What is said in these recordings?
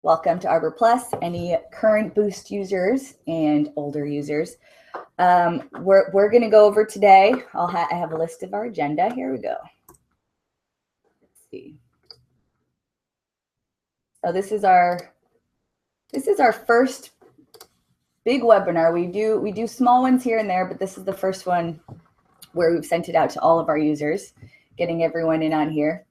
welcome to ArborPlus, any current Boost users and older users. We're going to go over today. I have a list of our agenda. Here we go. Let's see. So this is our first big webinar. We do small ones here and there, but this is the first one where we've sent it out to all of our users, getting everyone in on here.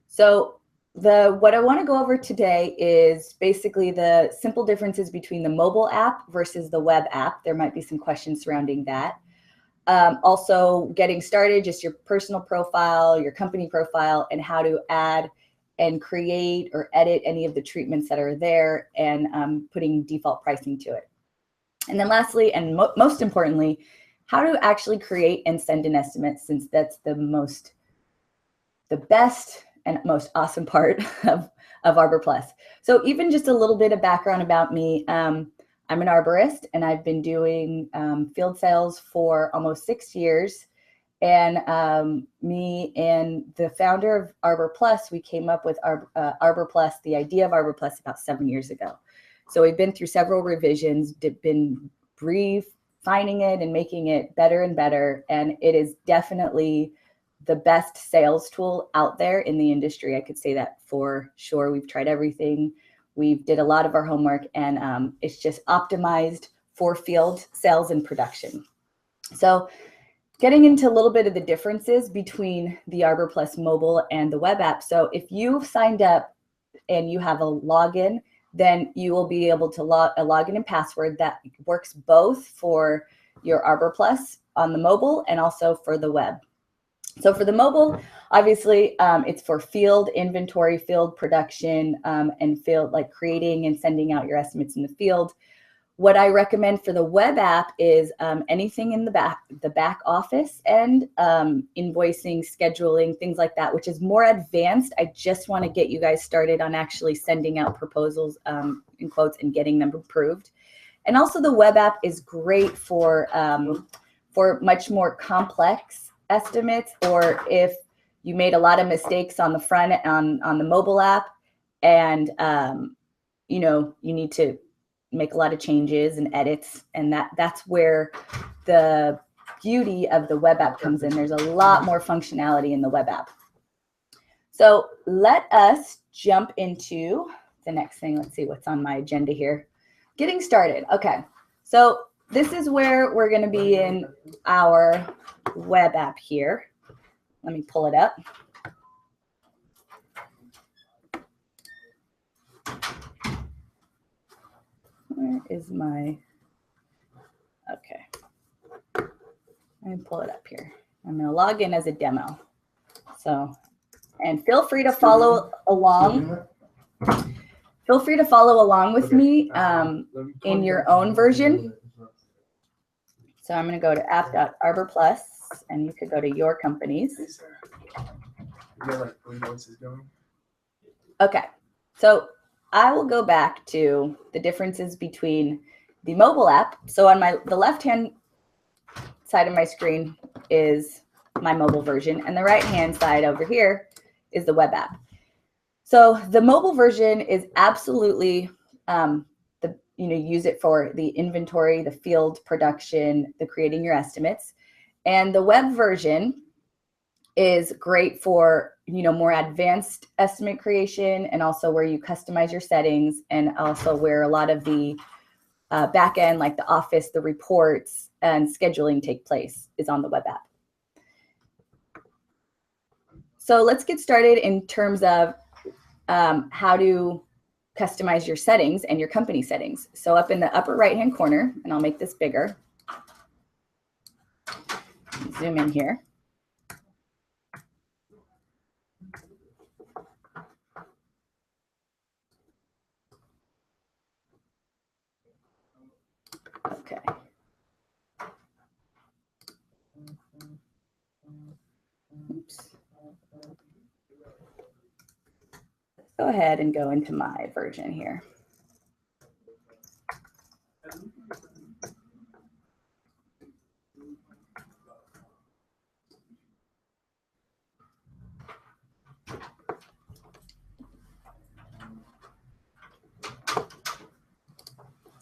So what I want to go over today is basically the simple differences between the mobile app versus the web app. There might be some questions surrounding that. Also getting started, just your personal profile, your company profile, and how to add and create or edit any of the treatments that are there, and putting default pricing to it. And then lastly, and most importantly, how to actually create and send an estimate, since that's the best and most awesome part of ArborPlus. So even just a little bit of background about me. I'm an arborist, and I've been doing field sales for almost 6 years. And me and the founder of ArborPlus, we came up with ArborPlus, the idea of ArborPlus, about 7 years ago. So we've been through several revisions, been refining it and making it better and better. And it is definitely the best sales tool out there in the industry. I could say that for sure. We've tried everything. We've did a lot of our homework, and it's just optimized for field sales and production. So getting into a little bit of the differences between the ArborPlus mobile and the web app. So if you've signed up and you have a login, then you will be able to log a login and password that works both for your ArborPlus on the mobile and also for the web. So for the mobile, obviously, it's for field inventory, field production, and field like creating and sending out your estimates in the field. What I recommend for the web app is anything in the back office and invoicing, scheduling, things like that, which is more advanced. I just want to get you guys started on actually sending out proposals in quotes and getting them approved. And also the web app is great for much more complex estimates, or if you made a lot of mistakes on the front on the mobile app, and you need to make a lot of changes and edits, and that's where the beauty of the web app comes in. There's a lot more functionality in the web app. So let us jump into the next thing. Let's see what's on my agenda here. Getting started. Okay, so this is where we're going to be in our web app here. Let me pull it up. Where is my, okay. Let me pull it up here. I'm going to log in as a demo. So, and feel free to follow along. Feel free to follow along with me in your own version. So I'm going to go to app.arborplus, and you could go to your companies. Okay, so I will go back to the differences between the mobile app. So on the left-hand side of my screen is my mobile version, and the right-hand side over here is the web app. So the mobile version is absolutely use it for the inventory, the field production, the creating your estimates. And the web version is great for, more advanced estimate creation, and also where you customize your settings, and also where a lot of the back end, like the office, the reports, and scheduling take place is on the web app. So let's get started in terms of how to customize your settings and your company settings. So up in the upper right-hand corner, and I'll make this bigger. Zoom in here. Okay. Oops. Let's go ahead and go into my version here.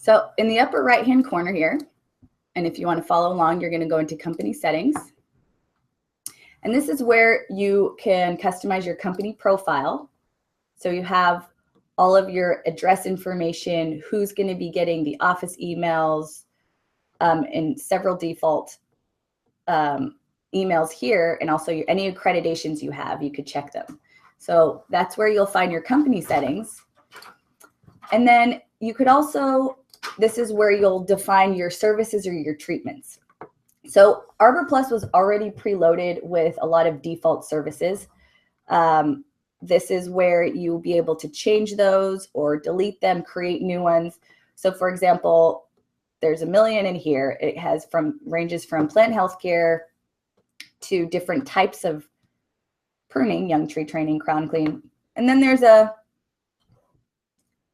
So in the upper right-hand corner here, and if you want to follow along, you're going to go into company settings. And this is where you can customize your company profile. So you have all of your address information, who's going to be getting the office emails, and several default emails here, and also any accreditations you have, you could check them. So that's where you'll find your company settings. And then you could also, this is where you'll define your services or your treatments. So ArborPlus was already preloaded with a lot of default services. This is where you'll be able to change those or delete them, create new ones. So for example, there's a million in here. It has ranges from plant healthcare to different types of pruning, young tree training, crown clean. And then there's a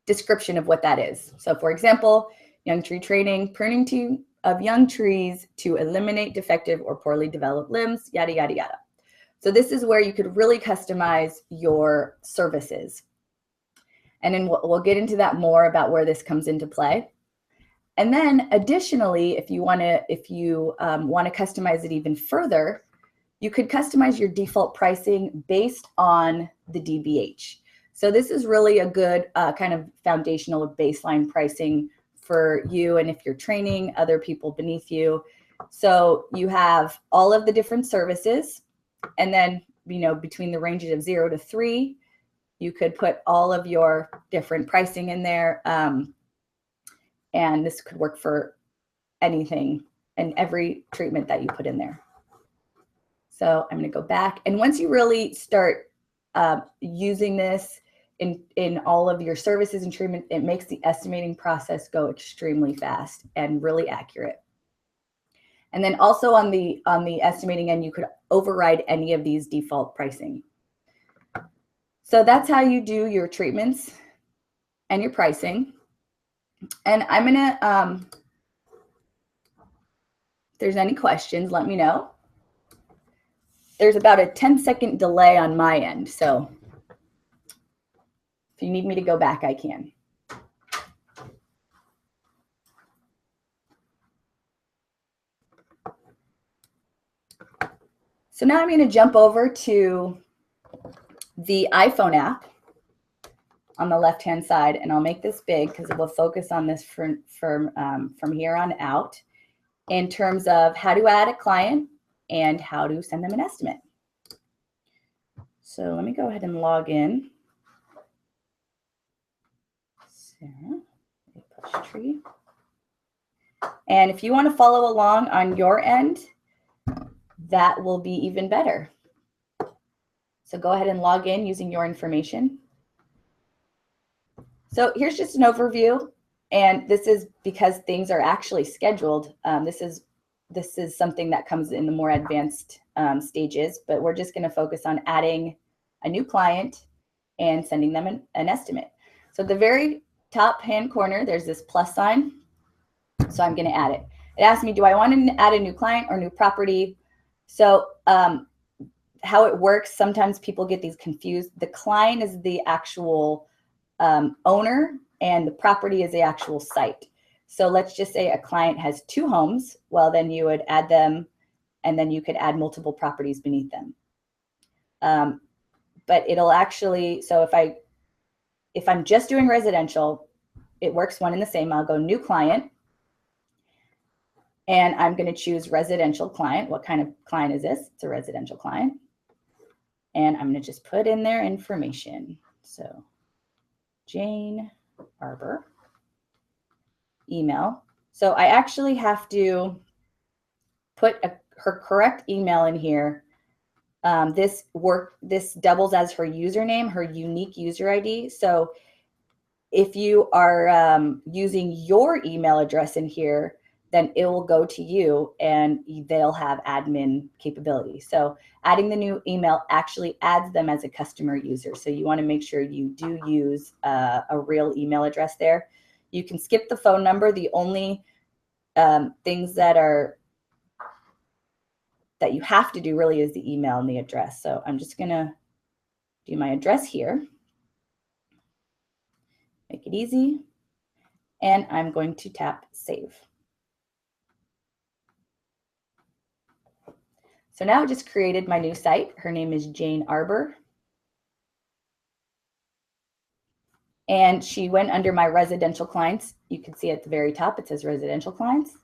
description of what that is. So for example, young tree training, pruning of young trees to eliminate defective or poorly developed limbs, yada, yada, yada. So this is where you could really customize your services. And then we'll get into that more about where this comes into play. And then additionally, if you want to customize it even further, you could customize your default pricing based on the DBH. So this is really a good kind of foundational baseline pricing for you, and if you're training other people beneath you. So you have all of the different services, and then between the ranges of 0 to 3, you could put all of your different pricing in there, and this could work for anything and every treatment that you put in there. So I'm going to go back, and once you really start using this in all of your services and treatment, it makes the estimating process go extremely fast and really accurate. And then also on the estimating end, you could override any of these default pricing. So that's how you do your treatments and your pricing. And I'm gonna, if there's any questions, let me know. There's about a 10-second delay on my end, so if you need me to go back, I can. So now I'm going to jump over to the iPhone app on the left-hand side, and I'll make this big because it will focus on this from here on out in terms of how to add a client and how to send them an estimate. So let me go ahead and log in. Sarah, push tree. And if you want to follow along on your end, that will be even better. So go ahead and log in using your information. So here's just an overview, and this is because things are actually scheduled. This is something that comes in the more advanced stages, but we're just going to focus on adding a new client and sending them an estimate. So at the very top hand corner, there's this plus sign. So I'm going to add it. It asks me, do I want to add a new client or new property? So how it works, sometimes people get these confused. The client is the actual owner, and the property is the actual site. So let's just say a client has 2 homes. Well, then you would add them, and then you could add multiple properties beneath them. But it'll actually, so if I'm just doing residential, it works one and the same. I'll go new client, and I'm going to choose residential client. What kind of client is this? It's a residential client. And I'm going to just put in their information. So Jane Arbor, email. So I actually have to put her correct email in here. This doubles as her username, her unique user ID. So if you are using your email address in here, then it will go to you and they'll have admin capability. So adding the new email actually adds them as a customer user. So you want to make sure you do use a real email address there. You can skip the phone number. The only things that you have to do really is the email and the address. So I'm just going to do my address here. Make it easy. and I'm going to tap save. So now I just created my new site. Her name is Jane Arbor. And she went under my residential clients. You can see at the very top, it says residential clients.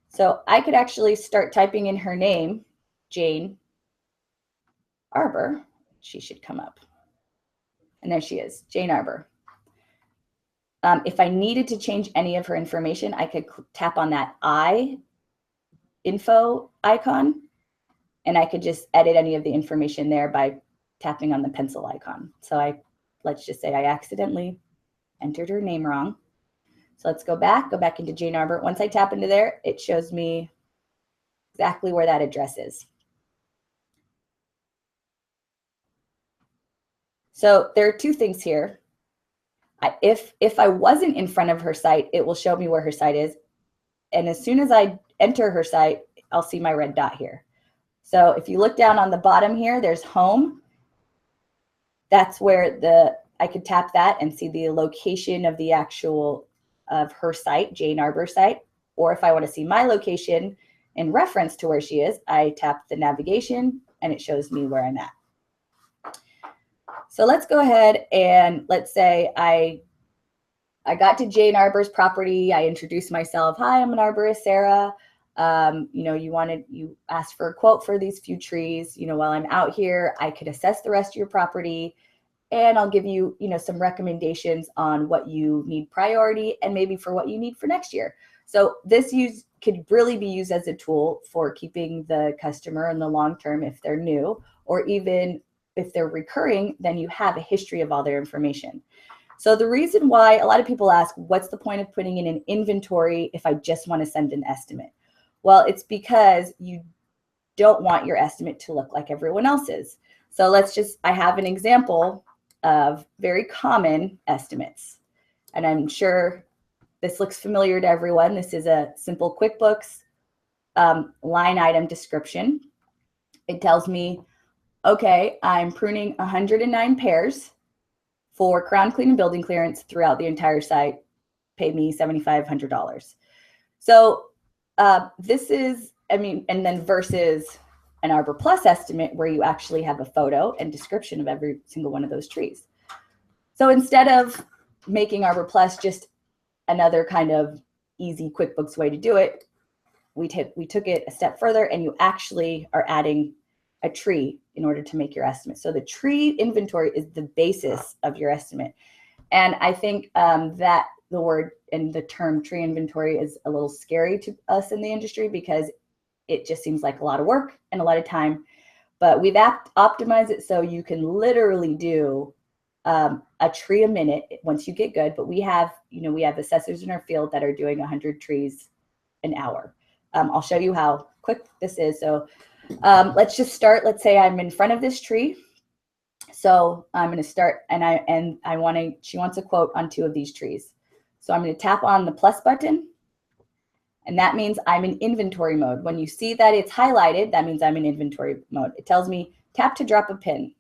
So I could actually start typing in her name, Jane Arbor. She should come up. And there she is, Jane Arbor. If I needed to change any of her information, I could tap on that I info icon, and I could just edit any of the information there by tapping on the pencil icon. So let's just say I accidentally entered her name wrong. So let's go back into Jane Arbor. Once I tap into there, it shows me exactly where that address is. So there are two things here. If I wasn't in front of her site, it will show me where her site is. And as soon as I enter her site, I'll see my red dot here. So if you look down on the bottom here, there's home. That's where I could tap that and see the location of the of her site, Jane Arbor site. Or if I want to see my location in reference to where she is, I tap the navigation and it shows me where I'm at. So let's go ahead and let's say I got to Jane Arbor's property. I introduced myself. Hi, I'm an arborist, Sarah. You asked for a quote for these few trees. While I'm out here, I could assess the rest of your property, and I'll give you, some recommendations on what you need priority and maybe for what you need for next year. So this could really be used as a tool for keeping the customer in the long term if they're new, or even if they're recurring, then you have a history of all their information. So the reason why a lot of people ask, what's the point of putting in an inventory if I just want to send an estimate? Well, it's because you don't want your estimate to look like everyone else's. So I have an example of very common estimates. And I'm sure this looks familiar to everyone. This is a simple QuickBooks line item description. It tells me, okay, I'm pruning 109 pears for crown clean and building clearance throughout the entire site. Pay me $7,500. So this is, and then versus an ArborPlus estimate where you actually have a photo and description of every single one of those trees. So instead of making ArborPlus just another kind of easy QuickBooks way to do it, we took it a step further, and you actually are adding a tree in order to make your estimate. So the tree inventory is the basis of your estimate. And I think that the word and the term tree inventory is a little scary to us in the industry because it just seems like a lot of work and a lot of time. But we've optimized it so you can literally do a tree a minute once you get good. But we have assessors in our field that are doing 100 trees an hour. I'll show you how quick this is. So let's just start. Let's say I'm in front of this tree. So I'm going to start, and she wants a quote on 2 of these trees. So I'm going to tap on the plus button, and that means I'm in inventory mode. When you see that it's highlighted, that means I'm in inventory mode. It tells me tap to drop a pin.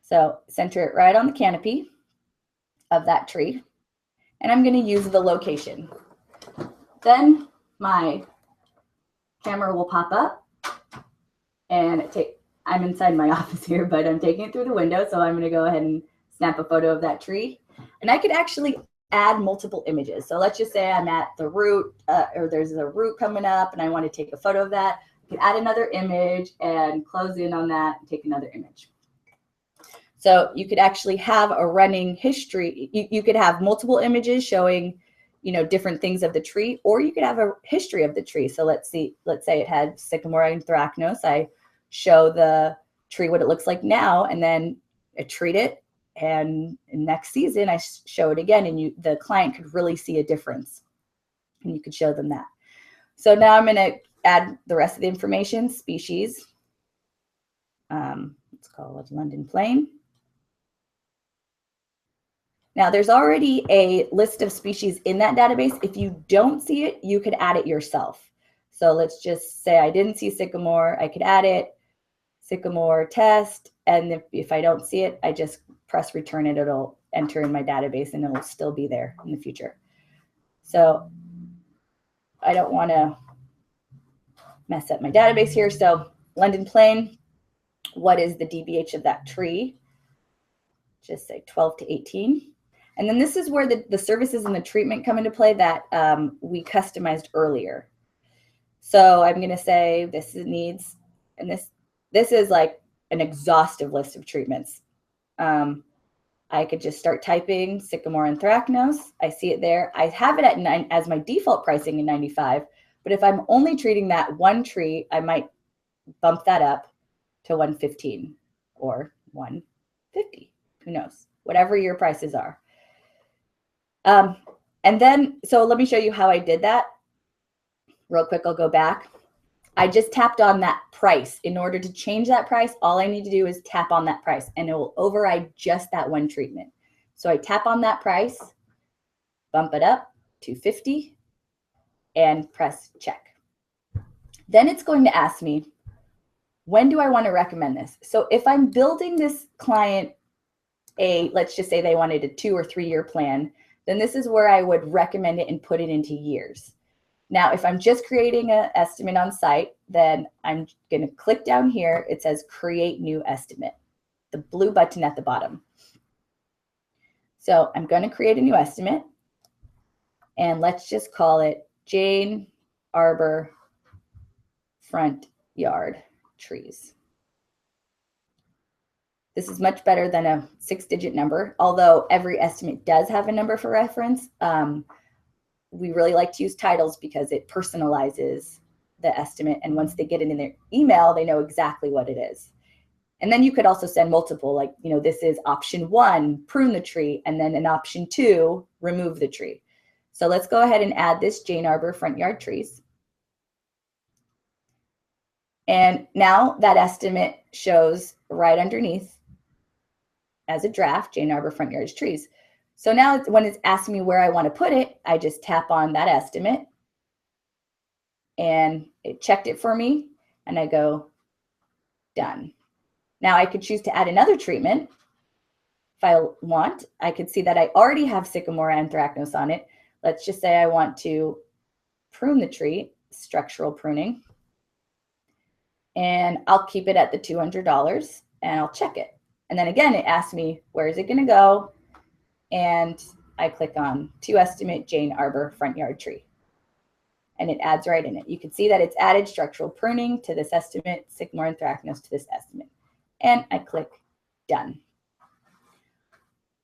So center it right on the canopy of that tree, and I'm going to use the location. Then my camera will pop up, and I'm inside my office here, but I'm taking it through the window. So I'm going to go ahead and snap a photo of that tree. And I could actually add multiple images. So let's just say I'm at the root, or there's a root coming up, and I want to take a photo of that. I could add another image and close in on that and take another image. So you could actually have a running history. You could have multiple images showing, different things of the tree, or you could have a history of the tree. So let's say it had sycamore anthracnose. I show the tree what it looks like now, and then I treat it, and next season I show it again, and the client could really see a difference, and you could show them that. So now I'm going to add the rest of the information. Species, let's call it London Plane. Now there's already a list of species in that database. If you don't see it, you could add it yourself. So let's just say I didn't see sycamore. I could add it, sycamore test, and if I don't see it, I just press return, and it'll enter in my database, and it will still be there in the future. So I don't want to mess up my database here. So London Plane, what is the DBH of that tree? Just say 12 to 18. And then this is where the services and the treatment come into play that we customized earlier. So I'm going to say this needs, and this is like an exhaustive list of treatments. I could just start typing sycamore anthracnose. I see it there. I have it at 9 as my default pricing in 95. But if I'm only treating that one tree, I might bump that up to 115 or 150. Who knows? Whatever your prices are. And then, so let me show you how I did that. Real quick, I'll go back. I just tapped on that price. In order to change that price, all I need to do is tap on that price and it will override just that one treatment. So I tap on that price, bump it up to 50 and press check. Then it's going to ask me, when do I want to recommend this? So if I'm building this client let's just say they wanted a 2 or 3 year plan, then this is where I would recommend it and put it into years. Now, if I'm just creating an estimate on site, then I'm going to click down here. It says create new estimate, the blue button at the bottom. So I'm going to create a new estimate and let's just call it Jane Arbor front yard trees. This is much better than a 6-digit number, although every estimate does have a number for reference. We really like to use titles because it personalizes the estimate. And once they get it in their email, they know exactly what it is. And then you could also send multiple, like, this is option 1, prune the tree, and then in option 2, remove the tree. So let's go ahead and add this Jane Arbor front yard trees. And now that estimate shows right underneath as a draft, Jane Arbor front yard trees. So now when it's asking me where I want to put it, I just tap on that estimate and it checked it for me and I go done. Now I could choose to add another treatment if I want. I could see that I already have sycamore anthracnose on it. Let's just say I want to prune the tree, structural pruning, and I'll keep it at the $200 and I'll check it. And then again, it asks me, where is it going to go? And I click on to estimate Jane Arbor front yard tree. And it adds right in it. You can see that it's added structural pruning to this estimate, sycamore anthracnose to this estimate. And I click done.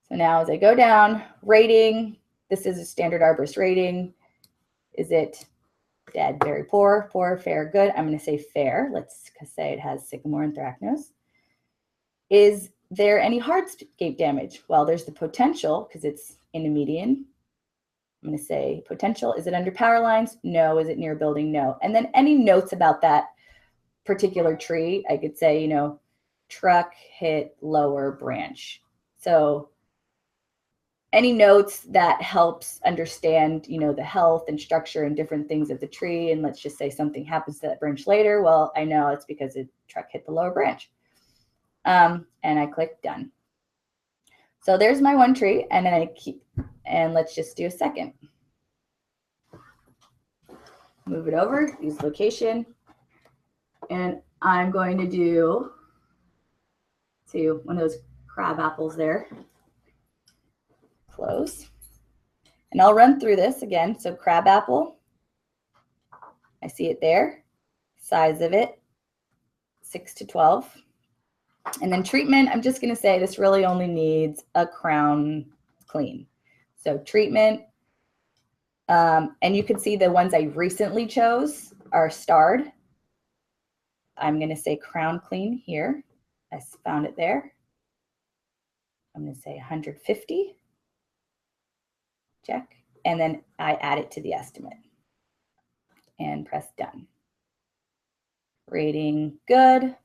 So now as I go down, rating, this is a standard arborist rating. Is it dead, very poor, poor, fair, good? I'm going to say fair. Let's say it has sycamore anthracnose. Is there any hardscape damage? Well, there's the potential because it's in a median. I'm going to say potential. Is it under power lines? No. Is it near a building? No. And then any notes about that particular tree, I could say, truck hit lower branch. So any notes that helps understand, the health and structure and different things of the tree. And let's just say something happens to that branch later. Well, I know it's because a truck hit the lower branch. And I click done. So there's my one tree, and then and let's just do a second. Move it over, use location, and I'm going to do, one of those crab apples there. Close. And I'll run through this again. So crab apple, I see it there. Size of it, 6 to 12. And then treatment, I'm just going to say this really only needs a crown clean. So treatment, and you can see the ones I recently chose are starred. I'm going to say crown clean here. I found it there. I'm going to say 150. Check. And then I add it to the estimate and press done. Rating good.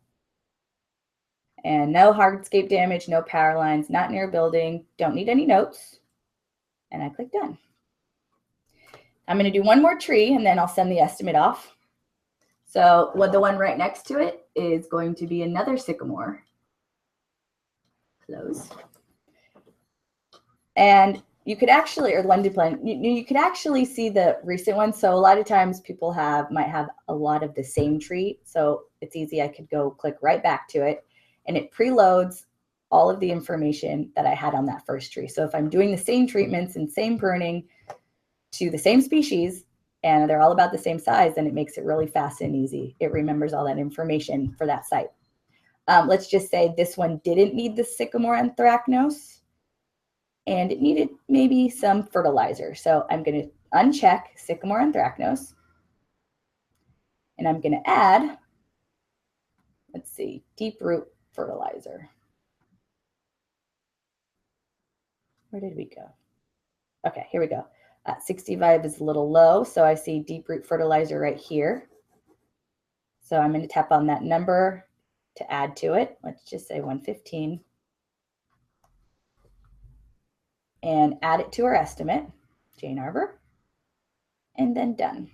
And no hardscape damage, no power lines, not near a building, don't need any notes. And I click done. I'm going to do one more tree and then I'll send the estimate off. So the one right next to it is going to be another sycamore. Close. And you could actually, or London plan, you could actually see the recent ones. So a lot of times people might have a lot of the same tree. So it's easy. I could go click right back to it and it preloads all of the information that I had on that first tree. So if I'm doing the same treatments and same pruning to the same species and they're all about the same size, then it makes it really fast and easy. It remembers all that information for that site. Let's just say this one didn't need the sycamore anthracnose and it needed maybe some fertilizer. So I'm going to uncheck sycamore anthracnose and I'm going to add, let's see, deep root fertilizer. Where did we go? Okay, here we go. 65 is a little low, so I see deep root fertilizer right here. So I'm going to tap on that number to add to it. Let's just say 115. And add it to our estimate, Jane Arbor, and then done.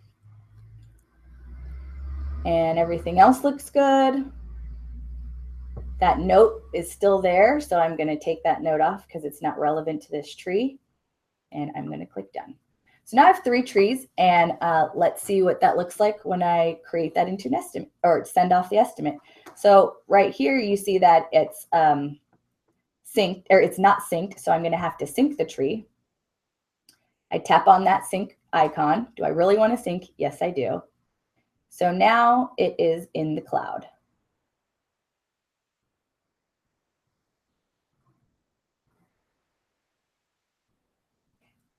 And everything else looks good. That note is still there, so I'm going to take that note off because it's not relevant to this tree. And I'm going to click done. So now I have 3 trees, and let's see what that looks like when I create that into an estimate or send off the estimate. So right here, you see that it's synced, or it's not synced, so I'm going to have to sync the tree. I tap on that sync icon. Do I really want to sync? Yes, I do. So now it is in the cloud.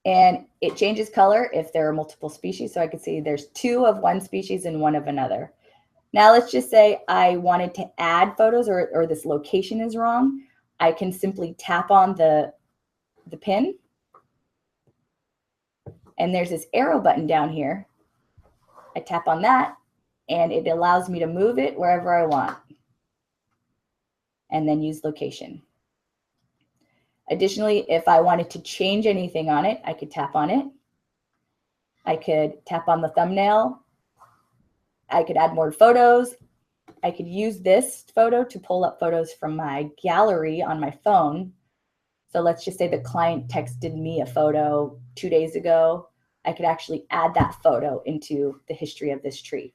And it changes color if there are multiple species. So I can see there's 2 of one species and 1 of another. Now let's just say I wanted to add photos or this location is wrong. I can simply tap on the pin. And there's this arrow button down here. I tap on that and it allows me to move it wherever I want. And then use location. Additionally, if I wanted to change anything on it, I could tap on it. I could tap on the thumbnail. I could add more photos. I could use this photo to pull up photos from my gallery on my phone. So let's just say the client texted me a photo 2 days ago. I could actually add that photo into the history of this tree.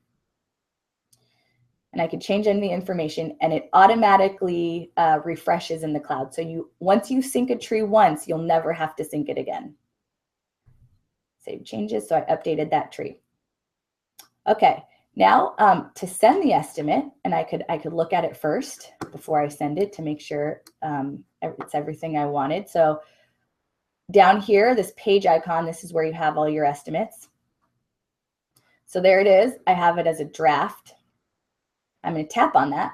And I could change any information and it automatically refreshes in the cloud. So once you sync a tree once, you'll never have to sync it again. Save changes, so I updated that tree. Okay, now to send the estimate, and I could look at it first before I send it to make sure it's everything I wanted. So down here, this page icon, this is where you have all your estimates. So there it is. I have it as a draft. I'm going to tap on that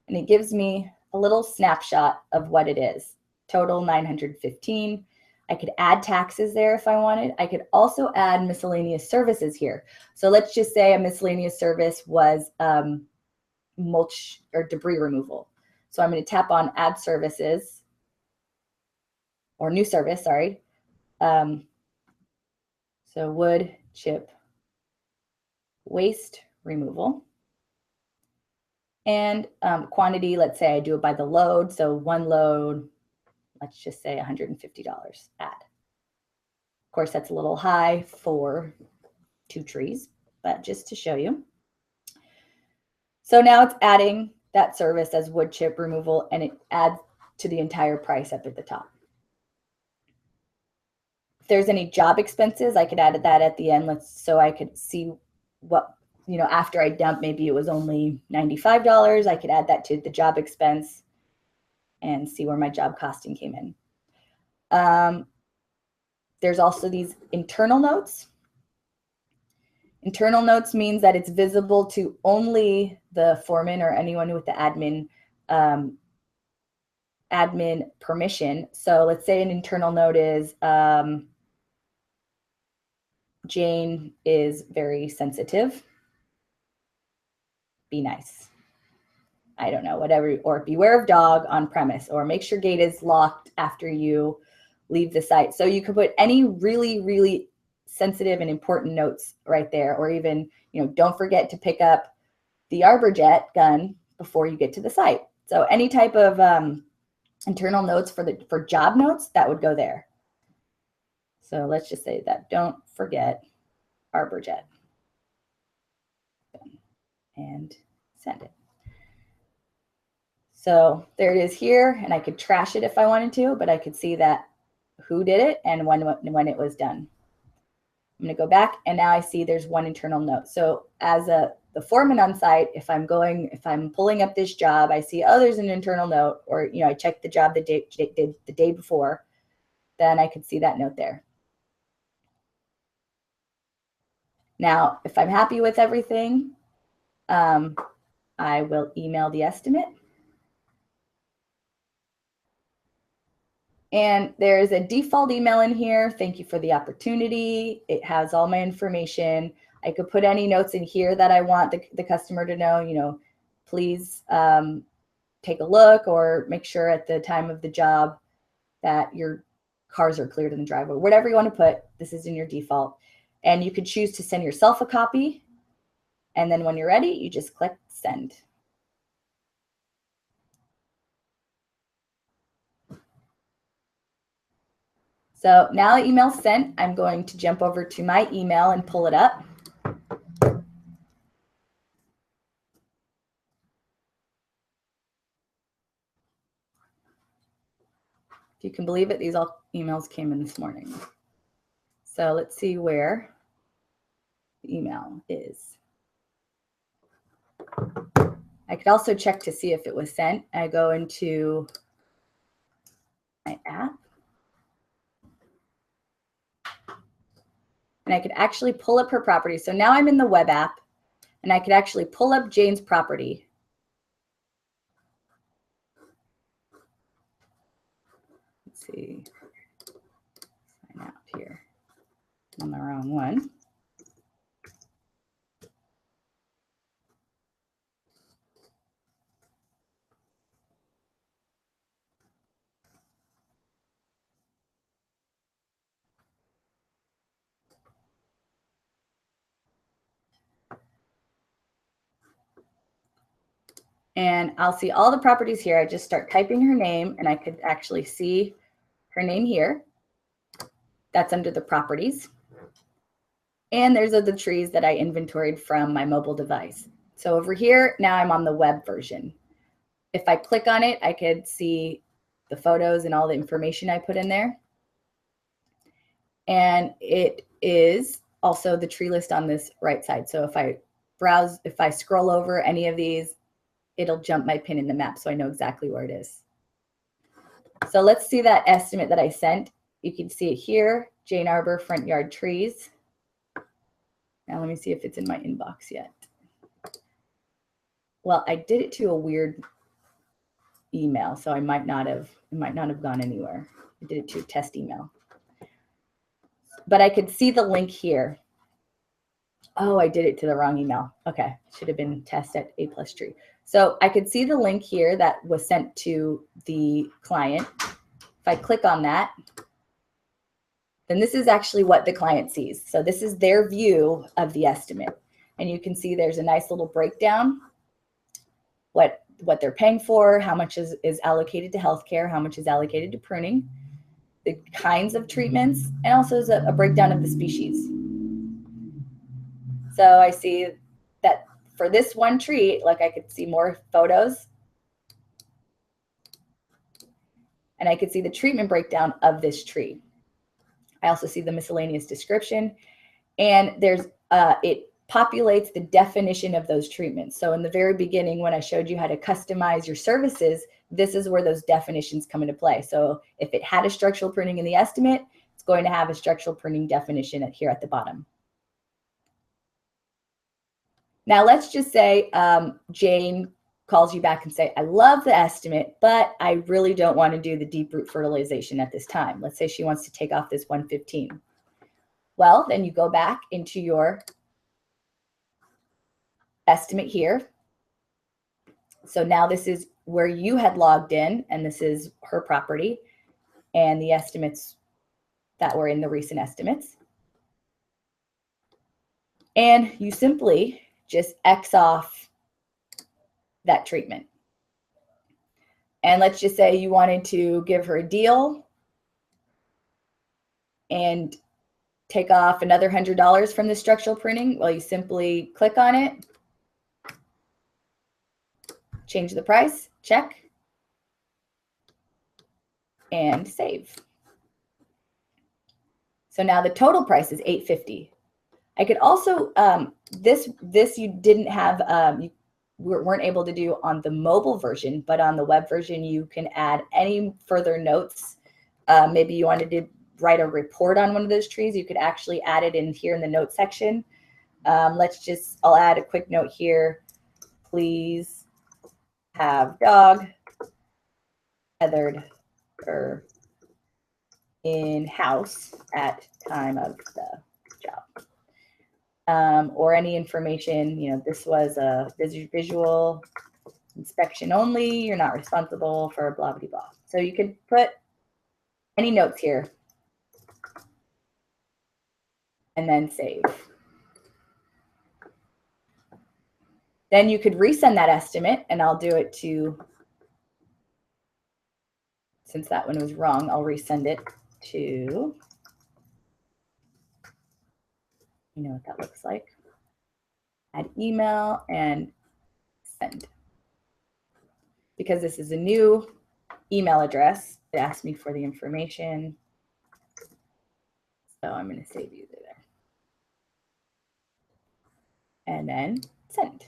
and it gives me a little snapshot of what it is. Total 915. I could add taxes there if I wanted. I could also add miscellaneous services here. So let's just say a miscellaneous service was mulch or debris removal. So I'm going to tap on add services or new service, sorry. So wood chip waste removal. And quantity, let's say I do it by the load. So 1 load, let's just say $150 add. Of course, that's a little high for 2 trees, but just to show you. So now it's adding that service as wood chip removal and it adds to the entire price up at the top. If there's any job expenses, I could add that at the end. So I could see what, after I dump, maybe it was only $95. I could add that to the job expense and see where my job costing came in. There's also these internal notes. Internal notes means that it's visible to only the foreman or anyone with the admin permission. So let's say an internal note is Jane is very sensitive. Be nice. I don't know, whatever, or beware of dog on premise, or make sure gate is locked after you leave the site. So you could put any really, really sensitive and important notes right there, or even, don't forget to pick up the ArborJet gun before you get to the site. So any type of internal notes for job notes, that would go there. So let's just say that don't forget ArborJet and send it. So there it is here, and I could trash it if I wanted to, but I could see that who did it and when it was done. I'm going to go back, and now I see there's one internal note. So as the foreman on site, if I'm pulling up this job, I see, oh, there's an internal note, or I checked the job the day before, then I could see that note there. Now, if I'm happy with everything, I will email the estimate. And there's a default email in here. Thank you for the opportunity. It has all my information. I could put any notes in here that I want the customer to know, please take a look, or make sure at the time of the job that your cars are cleared in the driveway. Whatever you want to put, this is in your default. And you could choose to send yourself a copy. And then when you're ready, you just click send. So now the email's sent, I'm going to jump over to my email and pull it up. If you can believe it, these all emails came in this morning. So let's see where the email is. I could also check to see if it was sent. I go into my app, and I could actually pull up her property. So now I'm in the web app, and I could actually pull up Jane's property. Let's see, sign out here. I'm on the wrong one. And I'll see all the properties here. I just start typing her name, and I could actually see her name here. That's under the properties. And there's the trees that I inventoried from my mobile device. So over here, now I'm on the web version. If I click on it, I could see the photos and all the information I put in there. And it is also the tree list on this right side. So if I scroll over any of these, it'll jump my pin in the map, so I know exactly where it is. So let's see that estimate that I sent. You can see it here, Jane Arbor front yard trees. Now let me see if it's in my inbox yet. Well, I did it to a weird email, so it might not have gone anywhere. I did it to a test email. But I could see the link here. Oh, I did it to the wrong email. Okay, should have been test@AplusTree. So I could see the link here that was sent to the client. If I click on that, then this is actually what the client sees. So this is their view of the estimate. And you can see there's a nice little breakdown, what they're paying for, how much is allocated to healthcare, how much is allocated to pruning, the kinds of treatments, and also is a breakdown of the species. So I see that for this one tree, like I could see more photos, and I could see the treatment breakdown of this tree. I also see the miscellaneous description, and there's it populates the definition of those treatments. So in the very beginning, when I showed you how to customize your services, this is where those definitions come into play. So if it had a structural pruning in the estimate, it's going to have a structural pruning definition here at the bottom. Now let's just say Jane calls you back and say, I love the estimate, but I really don't want to do the deep root fertilization at this time. Let's say she wants to take off this 115. Well, then you go back into your estimate here. So now this is where you had logged in, and this is her property and the estimates that were in the recent estimates. And you simply just X off that treatment. And let's just say you wanted to give her a deal and take off another $100 from the structural pruning, well, you simply click on it, change the price, check, and save. So now the total price is $850. I could also, this you didn't have, you weren't able to do on the mobile version, but on the web version, you can add any further notes. Maybe you wanted to write a report on one of those trees, you could actually add it in here in the notes section. I'll add a quick note here. Please have dog tethered or in house at time of the job. Or any information, you know, this was a visual inspection only, you're not responsible for blah, blah, blah. So you could put any notes here and then save. Then you could resend that estimate, and I'll do it to, since that one was wrong, I'll resend it to, you know what that looks like. Add email and send. Because this is a new email address, it asked me for the information. So I'm going to save you there. And then send.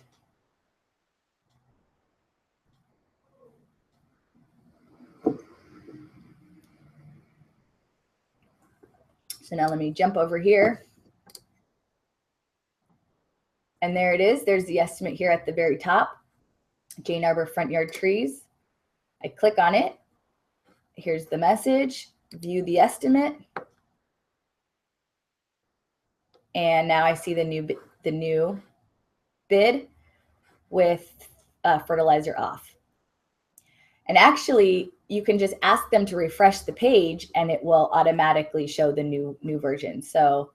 So now let me jump over here. And there it is. There's the estimate here at the very top. Jane Arbor front yard trees. I click on it. Here's the message. View the estimate. And now I see the new bid with fertilizer off. And actually, you can just ask them to refresh the page, and it will automatically show the new version. So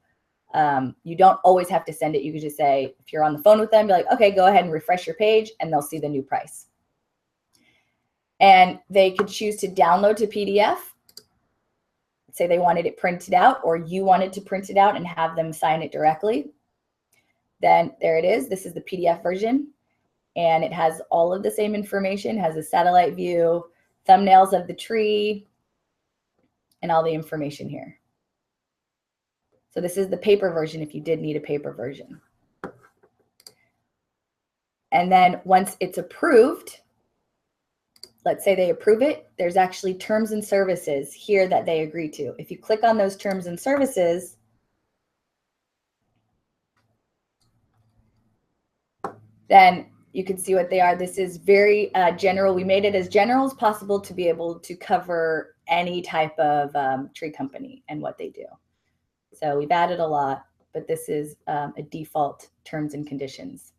you don't always have to send it. You can just say, if you're on the phone with them, be like, okay, go ahead and refresh your page, and they'll see the new price. And they could choose to download to PDF. Say they wanted it printed out, or you wanted to print it out and have them sign it directly. Then there it is. This is the PDF version, and it has all of the same information, has a satellite view, thumbnails of the tree, and all the information here. So this is the paper version if you did need a paper version. And then once it's approved, let's say they approve it, there's actually terms and services here that they agree to. If you click on those terms and services, then you can see what they are. This is very general. We made it as general as possible to be able to cover any type of tree company and what they do. So we've added a lot, but this is a default terms and conditions.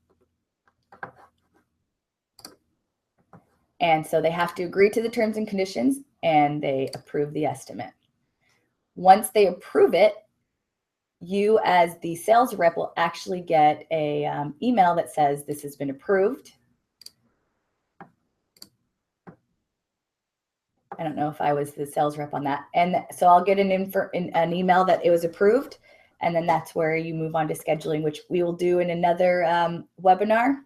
And so they have to agree to the terms and conditions, and they approve the estimate. Once they approve it, you as the sales rep will actually get a email that says this has been approved. I don't know if I was the sales rep on that. And so I'll get an email that it was approved, and then that's where you move on to scheduling, which we will do in another webinar.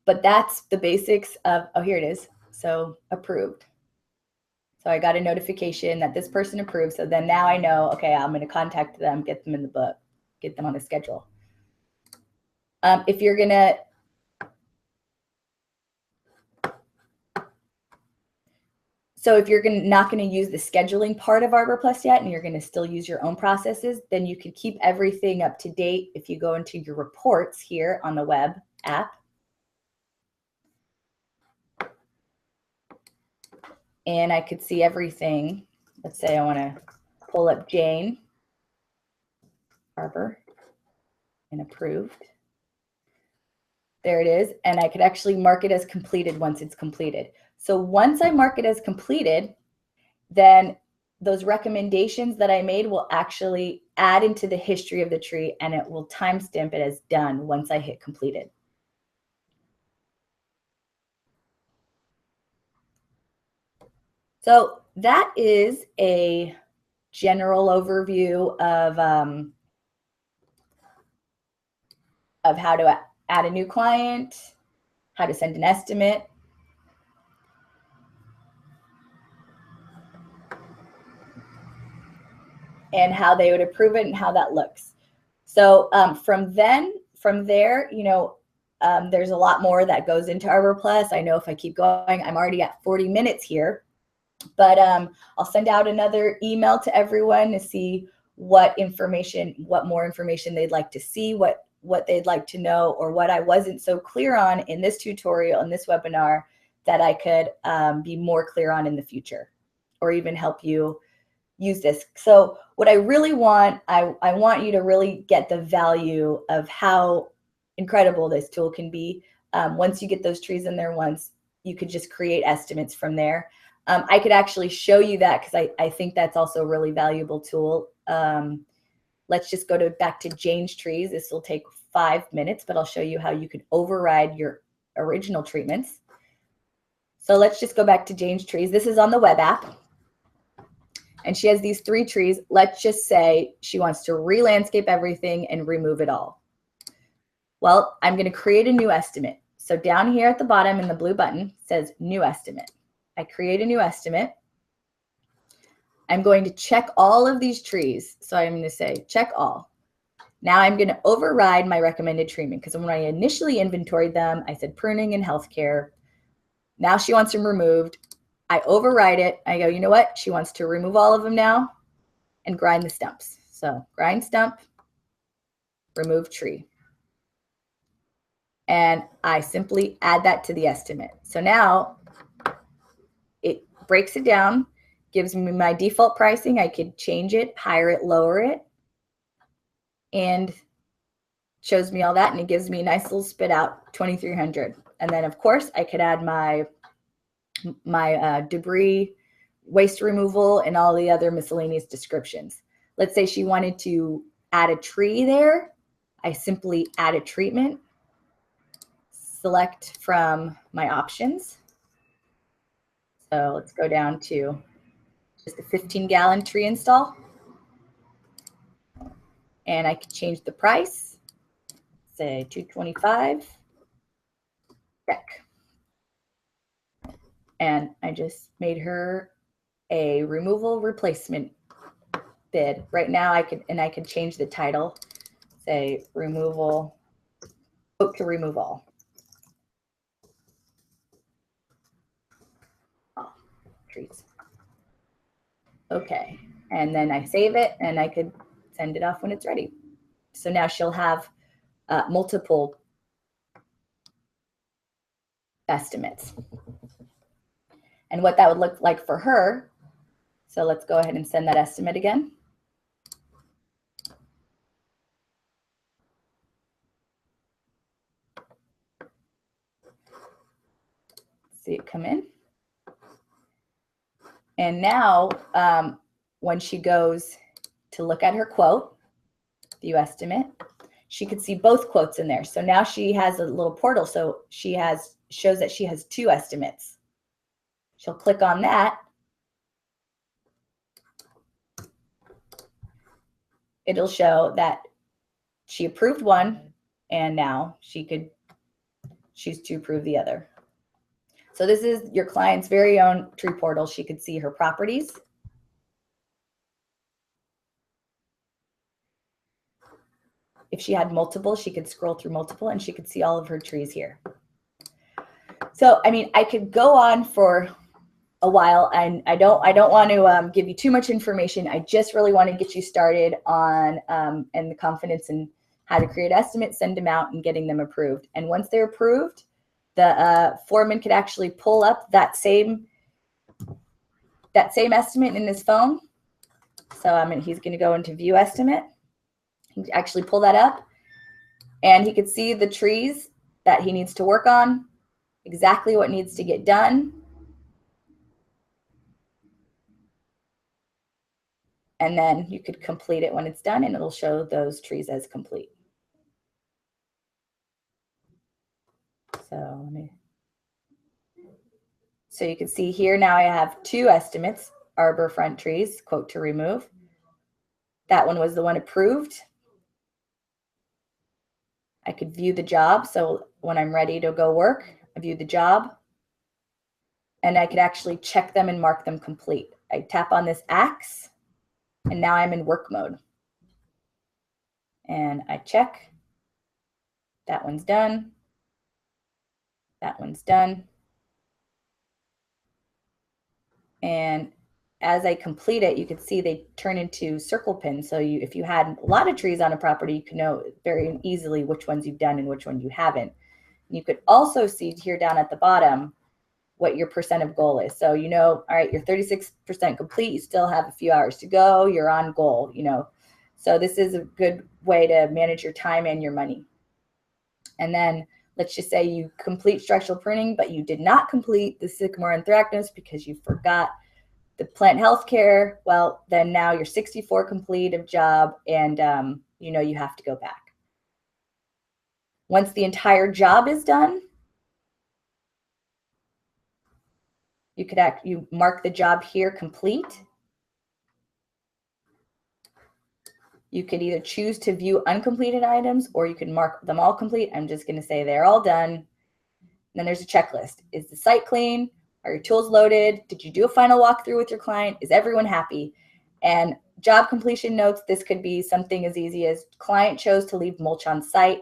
But that's the basics of, oh, here it is. So approved. So I got a notification that this person approved. So then now I know, okay, I'm going to contact them, get them in the book, get them on the schedule. If you're going to, so if you're not going to use the scheduling part of ArborPlus yet, and you're going to still use your own processes, then you can keep everything up to date if you go into your reports here on the web app. And I could see everything. Let's say I want to pull up Jane Arbor and approved. There it is. And I could actually mark it as completed once it's completed. So once I mark it as completed, then those recommendations that I made will actually add into the history of the tree, and it will timestamp it as done once I hit completed. So that is a general overview of how to add a new client, how to send an estimate, and how they would approve it and how that looks. So from there, you know, there's a lot more that goes into ArborPlus. I know if I keep going, I'm already at 40 minutes here, but I'll send out another email to everyone to see what more information they'd like to see, what they'd like to know, or what I wasn't so clear on in this tutorial, in this webinar, that I could be more clear on in the future, or even help you use this. So what I really want, I want you to really get the value of how incredible this tool can be. Once you get those trees in there once, you could just create estimates from there. I could actually show you that because I think that's also a really valuable tool. Let's just go back to Jane's trees. This will take 5 minutes, but I'll show you how you could override your original treatments. So let's just go back to Jane's trees. This is on the web app. And she has these 3 trees. Let's just say she wants to re-landscape everything and remove it all. Well, I'm going to create a new estimate. So down here at the bottom in the blue button says new estimate. I create a new estimate. I'm going to check all of these trees. So I'm going to say check all. Now I'm going to override my recommended treatment because when I initially inventoried them, I said pruning and healthcare. Now she wants them removed. I override it. I go, you know what? She wants to remove all of them now and grind the stumps. So grind stump, remove tree. And I simply add that to the estimate. So now it breaks it down, gives me my default pricing. I could change it, higher it, lower it, and shows me all that. And it gives me a nice little spit out, 2,300. And then of course I could add my debris, waste removal, and all the other miscellaneous descriptions. Let's say she wanted to add a tree there. I simply add a treatment, select from my options. So let's go down to just a 15-gallon tree install. And I can change the price, say $225, check. And I just made her a removal replacement bid. Right now I could change the title, say removal, quote to remove all. Oh, trees. Okay, and then I save it and I could send it off when it's ready. So now she'll have multiple estimates. And what that would look like for her, so let's go ahead and send that estimate again. See it come in. And now when she goes to look at her quote, view estimate, she could see both quotes in there. So now she has a little portal. So shows that she has 2 estimates. She'll click on that. It'll show that she approved one and now she could choose to approve the other. So this is your client's very own tree portal. She could see her properties. If she had multiple, she could scroll through multiple and she could see all of her trees here. So, I mean, I could go on for a while, and I don't want to give you too much information. I just really want to get you started on and the confidence in how to create estimates, send them out, and getting them approved. And once they're approved, the foreman could actually pull up that same estimate in his phone. So he's going to go into view estimate. He can actually pull that up, and he could see the trees that he needs to work on, exactly what needs to get done. And then you could complete it when it's done, and it'll show those trees as complete. So you can see here now I have 2 estimates, arbor front trees, quote to remove. That one was the one approved. I could view the job. So when I'm ready to go work, I view the job, and I could actually check them and mark them complete. I tap on this axe, and now I'm in work mode. And I check. That one's done. That one's done. And as I complete it, you can see they turn into circle pins. So if you had a lot of trees on a property, you can know very easily which ones you've done and which one you haven't. You could also see here down at the bottom what your percent of goal is. So all right, you're 36% complete. You still have a few hours to go. You're on goal, So this is a good way to manage your time and your money. And then let's just say you complete structural pruning, but you did not complete the sycamore anthracnose because you forgot the plant health care. Well, then now you're 64 complete of job, and you have to go back. Once the entire job is done, you mark the job here complete. You could either choose to view uncompleted items, or you can mark them all complete. I'm just going to say they're all done. And then there's a checklist. Is the site clean? Are your tools loaded? Did you do a final walkthrough with your client? Is everyone happy? And job completion notes, this could be something as easy as client chose to leave mulch on site.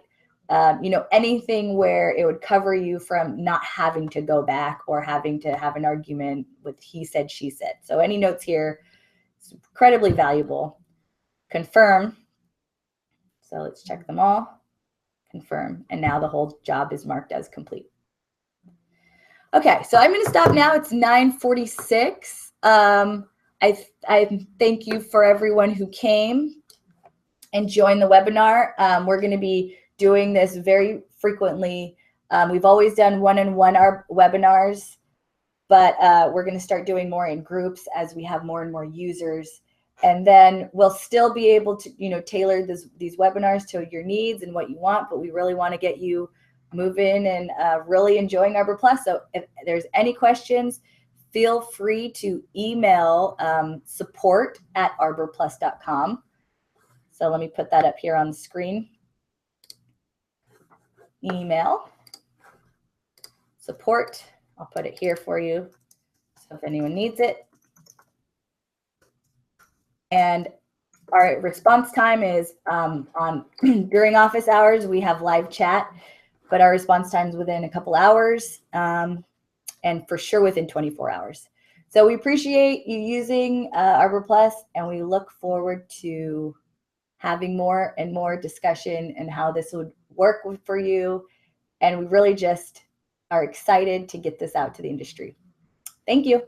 Anything where it would cover you from not having to go back or having to have an argument with he said, she said. So any notes here is incredibly valuable. Confirm. So let's check them all. Confirm. And now the whole job is marked as complete. Okay, so I'm going to stop now. It's 9:46. I thank you for everyone who came and joined the webinar. We're going to be doing this very frequently. We've always done one-on-one webinars, but we're going to start doing more in groups as we have more and more users. And then we'll still be able to, tailor these webinars to your needs and what you want, but we really want to get you moving and really enjoying ArborPlus. So if there's any questions, feel free to email support@arborplus.com. So let me put that up here on the screen. Email support. I'll put it here for you. So if anyone needs it. And our response time is during office hours, we have live chat, but our response time is within a couple hours and for sure within 24 hours. So we appreciate you using ArborPlus, and we look forward to having more and more discussion and how this would work for you. And we really just are excited to get this out to the industry. Thank you.